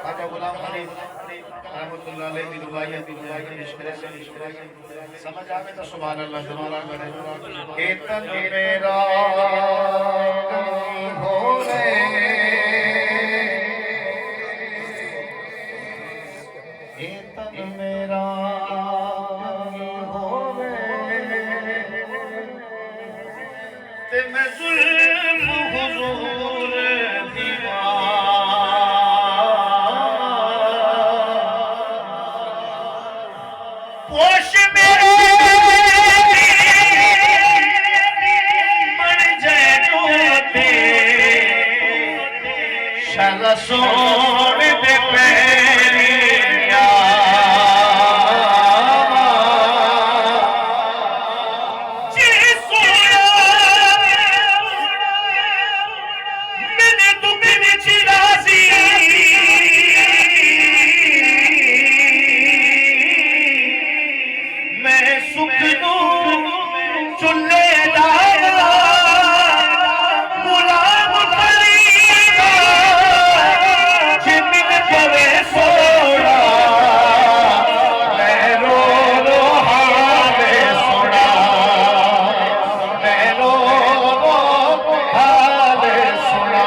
ख्वाजा गुलाम अली रहमतुल्लाह अलैह की दुआएं इश्क़ से समझ आवे तो सुभान अल्लाह दुआ करे। ए तन मेरा हो रे, ए तन मेरा हो रे, ते मैं जुल्म हुजूर पोश मेरे बन जाए जोते शाला सोन दे पैरिया जी सोया मैंने दुख विच राजी सुख चुले गुलाम खरीदा जिमिन पवे सोना मैं रो रो हाले सोना मैं रो रो हाले सोना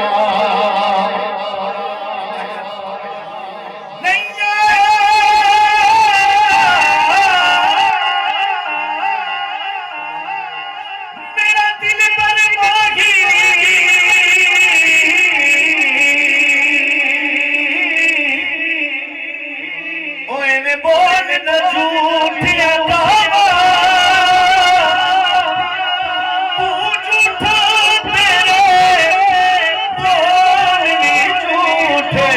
बोल न झूठिया दावा तू झूठा तेरे बोल भी झूठे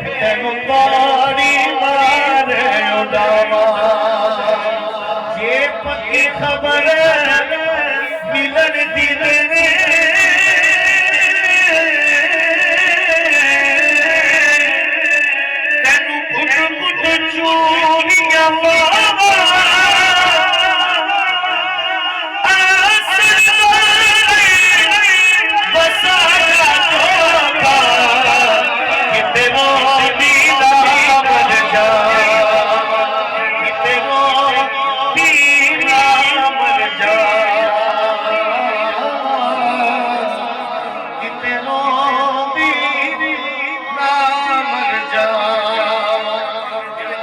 तेनू ताड़ी मारे उड़ावा ये पक्की खबर मिलन दी